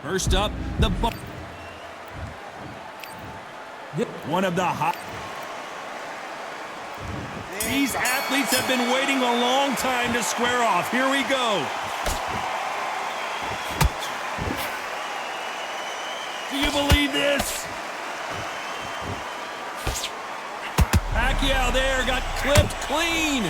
First up, the ball. One of the hot. These athletes have been waiting a long time to square off. Here we go. Do you believe this? Pacquiao there got clipped clean.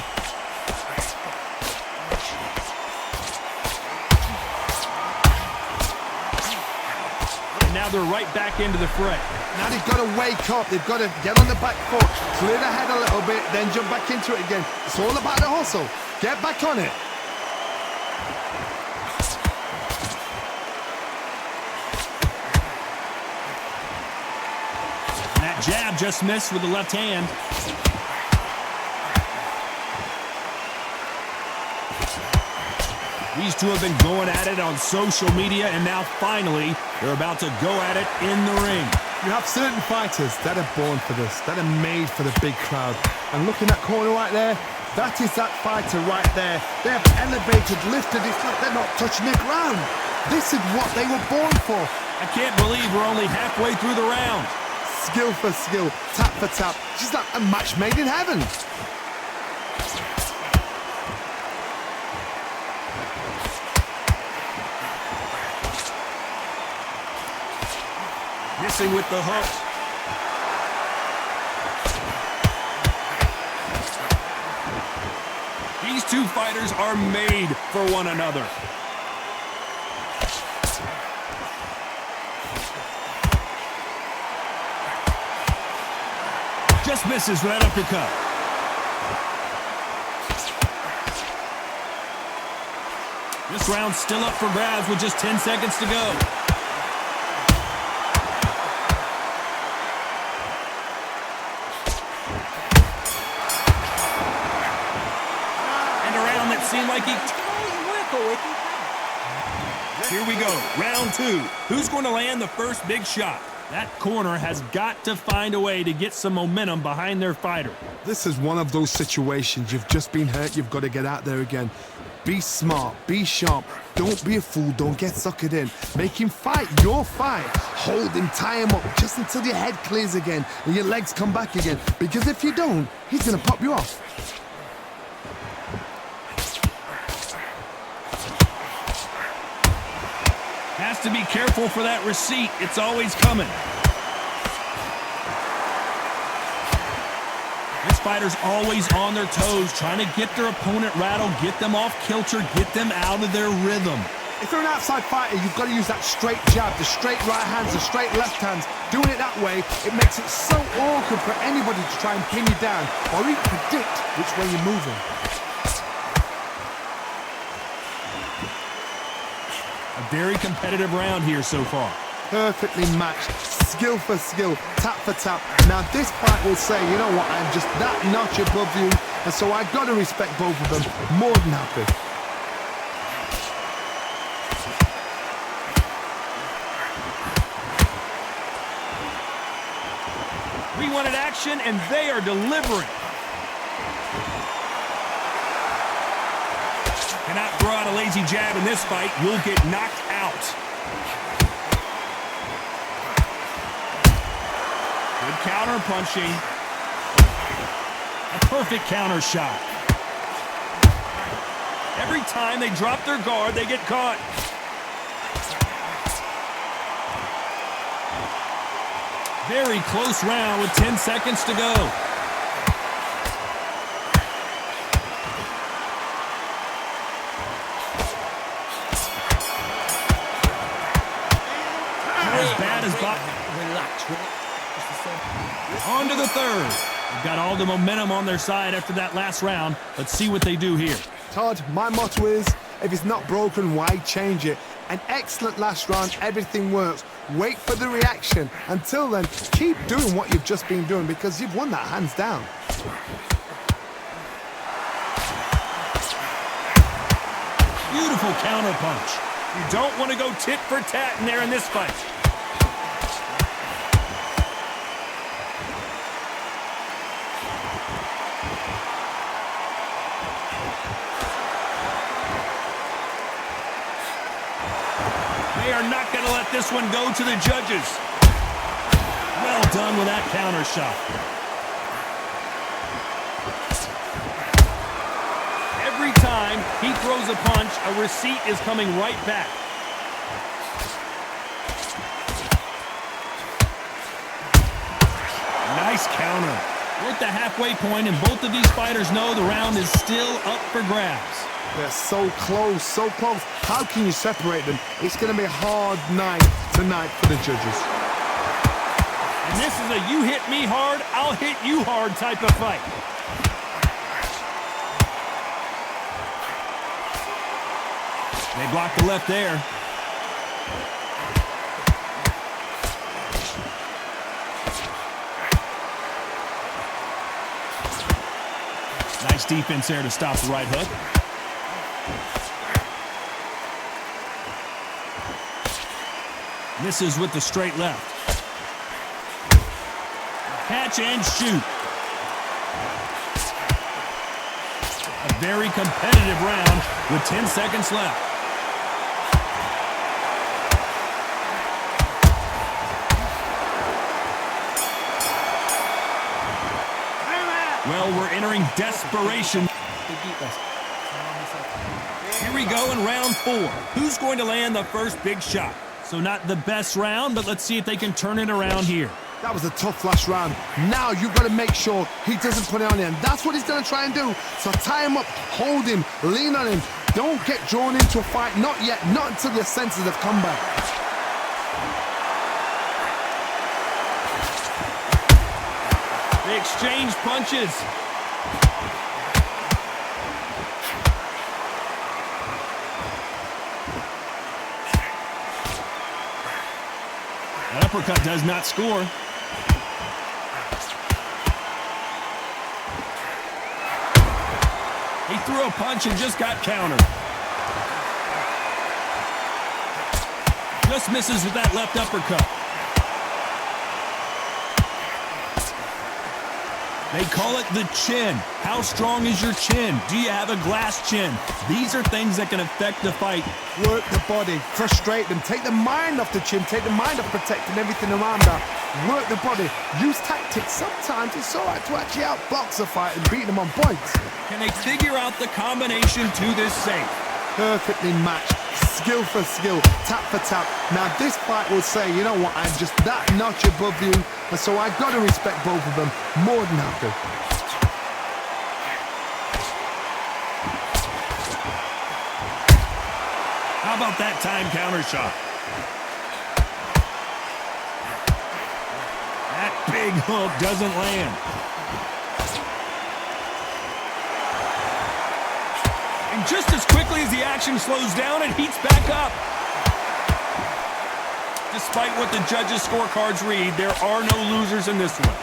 And now they're right back into the fray. Now they've got to wake up. They've got to get on the back foot, clear the head a little bit, then jump back into it again. It's all about the hustle. Get back on it. That jab just missed with the left hand. These two have been going at it on social media, and now finally they're about to go at it in the ring. You have certain fighters that are born for this, that are made for the big crowd. And look in that corner right there, that is that fighter right there. They have elevated, lifted, it's like they're not touching the ground. This is what they were born for. I can't believe we're only halfway through the round. Skill for skill, tap for tap. Just like a match made in heaven. Missing with the hook. These two fighters are made for one another. Just misses with that uppercut. This round's still up for grabs with just 10 seconds to go. Seemed like he... Here we go, round two. Who's going to land the first big shot? That corner has got to find a way to get some momentum behind their fighter. This is one of those situations. You've just been hurt. You've got to get out there again. Be smart. Be sharp. Don't be a fool. Don't get suckered in. Make him fight your fight. Hold him, tie him up just until your head clears again and your legs come back again. Because if you don't, he's going to pop you off. Has to be careful for that receipt. It's always coming. This fighter's always on their toes, trying to get their opponent rattled, get them off kilter, get them out of their rhythm. If you're an outside fighter, you've got to use that straight jab, the straight right hands, the straight left hands. Doing it that way, it makes it so awkward for anybody to try and pin you down or even predict which way you're moving. A very competitive round here so far. Perfectly matched, skill for skill, tap for tap. Now this fight will say, you know what, I'm just that notch above you, and so I've got to respect both of them more than happy. We wanted action, and they are delivering. Cannot throw out a lazy jab in this fight. You'll get knocked out. Good counter punching. A perfect counter shot. Every time they drop their guard, they get caught. Very close round with 10 seconds to go. On to the third. They've got all the momentum on their side after that last round. Let's see what they do here. Todd, my motto is, if it's not broken, why change it? An excellent last round, everything works. Wait for the reaction. Until then, keep doing what you've just been doing because you've won that hands down. Beautiful counter punch. You don't want to go tit for tat in there in this fight. They are not going to let this one go to the judges. Well done with that counter shot. Every time he throws a punch, a receipt is coming right back. Nice counter. We're at the halfway point, and both of these fighters know the round is still up for grabs. They're so close, so close. How can you separate them? It's going to be a hard night tonight for the judges. And this is a you hit me hard, I'll hit you hard type of fight. They blocked the left there. Nice defense there to stop the right hook. Misses with the straight left. Catch and shoot. A very competitive round with 10 seconds left. Well, we're entering desperation. Here we go in round 4. Who's going to land the first big shot? So not the best round, but let's see if they can turn it around here. That was a tough last round. Now you've got to make sure he doesn't put it on him. That's what he's going to try and do. So tie him up, hold him, lean on him. Don't get drawn into a fight. Not yet. Not until your senses have come back. They exchange punches. That uppercut does not score. He threw a punch and just got countered. Just misses with that left uppercut. They call it the chin. How strong is your chin? Do you have a glass chin? These are things that can affect the fight. Work the body, frustrate them, take the mind off the chin, take the mind off protecting everything around that. Work the body, use tactics. Sometimes it's all right to actually outbox a fight and beat them on points. Can they figure out the combination to this safe? Perfectly matched, skill for skill, tap for tap. Now this fight will say, you know what, I'm just that notch above you, and so I've got to respect both of them more than happy. How about that time counter shot? That big hook doesn't land. And just as quickly as the action slows down, it heats back up. Despite what the judges' scorecards read, there are no losers in this one.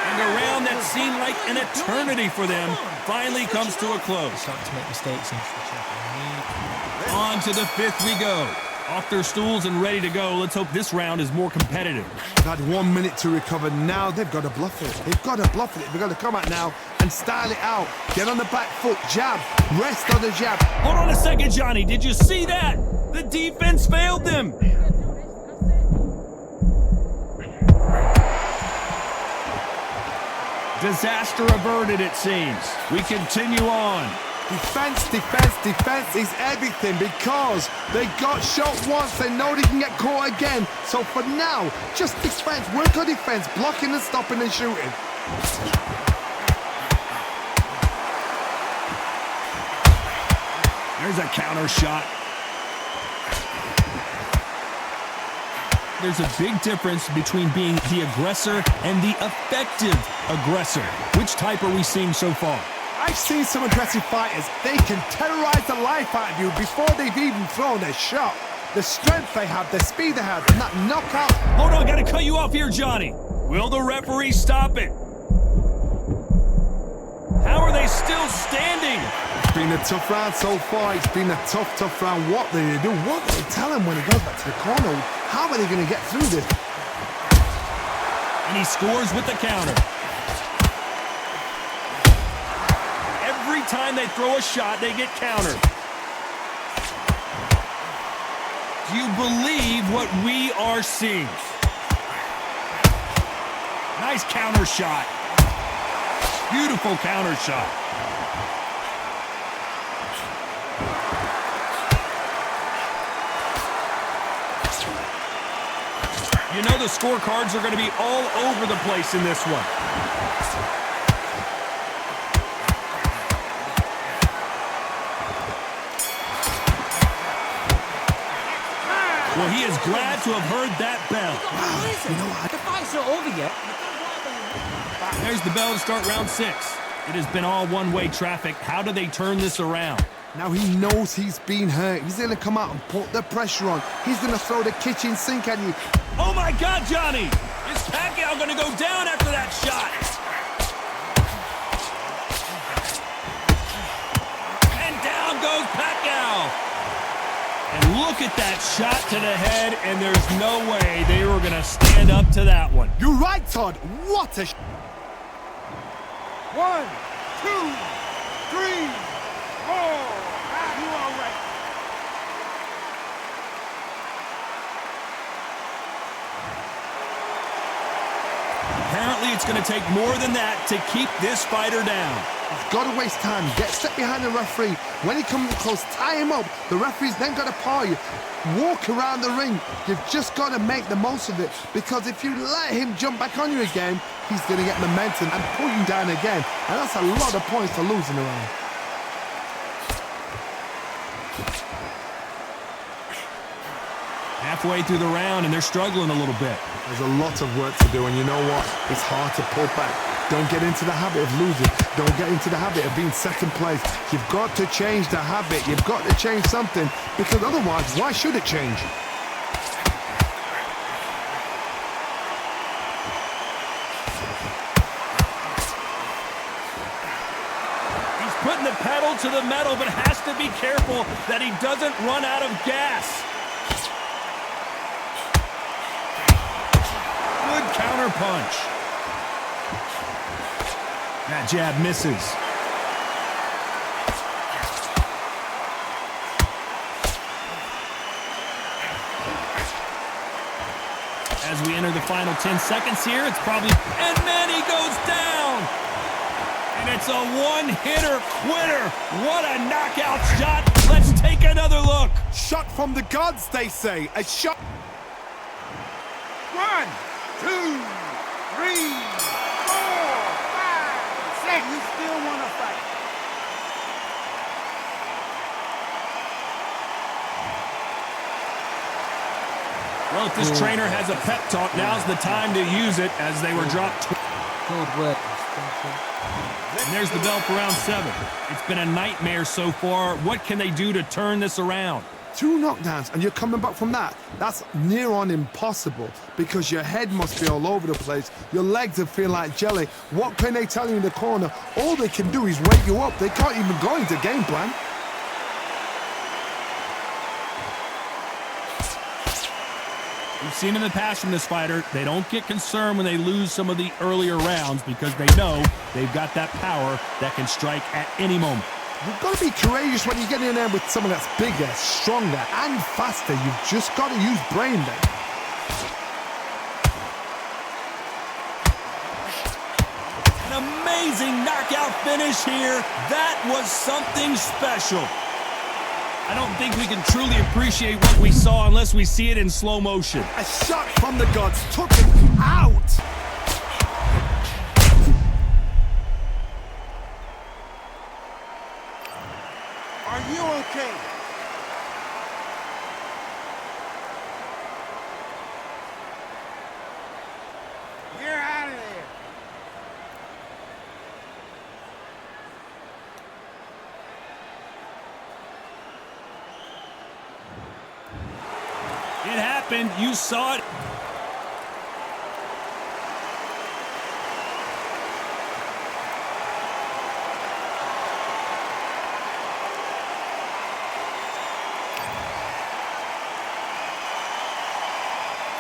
And a round that seemed like an eternity for them finally comes to a close. On to the 5th we go. Off their stools and ready to go. Let's hope this round is more competitive. They've had 1 minute to recover. Now they've got to bluff it. They've got to bluff it. They've got to come out now and style it out. Get on the back foot, jab, rest on the jab. Hold on a second, Johnny. Did you see that? The defense failed them. Disaster averted, it seems. We continue on. Defense, defense, defense is everything because they got shot once. They know they can get caught again. So for now, just defense. Work on defense, blocking and stopping and shooting. There's a counter shot. There's a big difference between being the aggressor and the effective aggressor. Which type are we seeing so far? I've seen some aggressive fighters. They can terrorize the life out of you before they've even thrown their shot. The strength they have, the speed they have, and that knockout. Hold on, gotta cut you off here, Johnny. Will the referee stop it? How are they still standing? It's been a tough round so far. It's been a tough round. What do they do? What do they tell him when he goes back to the corner? How are they going to get through this? And he scores with the counter. they throw a shot, they get countered. Do you believe what we are seeing? Nice counter shot. Beautiful counter shot. You know the scorecards are going to be all over the place in this one. Well, he is glad to have heard that bell. Wow, you know what? The fight's not over yet. There's the bell to start round 6. It has been all one-way traffic. How do they turn this around? Now he knows he's been hurt. He's going to come out and put the pressure on. He's going to throw the kitchen sink at you. Oh, my God, Johnny! Is Pacquiao going to go down after that shot? And down goes Pacquiao! And look at that shot to the head, and there's no way they were going to stand up to that one. You're right, Todd. What a... 1, 2, 3, 4. You all right? Apparently, it's going to take more than that to keep this fighter down. He's got to waste time. Get set behind the referee. When he comes close, tie him up. The referee's then got to paw you. Walk around the ring. You've just got to make the most of it. Because if you let him jump back on you again, he's going to get momentum and pull you down again. And that's a lot of points to lose in a round. Halfway through the round, and they're struggling a little bit. There's a lot of work to do, and you know what? It's hard to pull back. Don't get into the habit of losing. Don't get into the habit of being second place. You've got to change the habit. You've got to change something, because otherwise, why should it change? He's putting the pedal to the metal, but has to be careful that he doesn't run out of gas. Good counter punch. That jab misses. As we enter the final 10 seconds here, it's probably... And then he goes down! And it's a one-hitter quitter. What a knockout shot. Let's take another look. Shot from the gods, they say. A shot... 1, 2, 3, 4, 5, 6. You still want to fight? Well, if this trainer has a pep talk, now's the time to use it as they were dropped. Good work. And there's the bell for round 7. It's been a nightmare so far. What can they do to turn this around? 2 knockdowns, and you're coming back from that. That's near on impossible, because your head must be all over the place. Your legs will feel like jelly. What can they tell you in the corner? All they can do is wake you up. They can't even go into game plan. We've seen in the past from this fighter, they don't get concerned when they lose some of the earlier rounds because they know they've got that power that can strike at any moment. You've got to be courageous when you get in there with someone that's bigger, stronger, and faster. You've just got to use brain then. An amazing knockout finish here. That was something special. I don't think we can truly appreciate what we saw unless we see it in slow motion. A shot from the gods took him out. Are you okay? You're out of there. It happened. You saw it.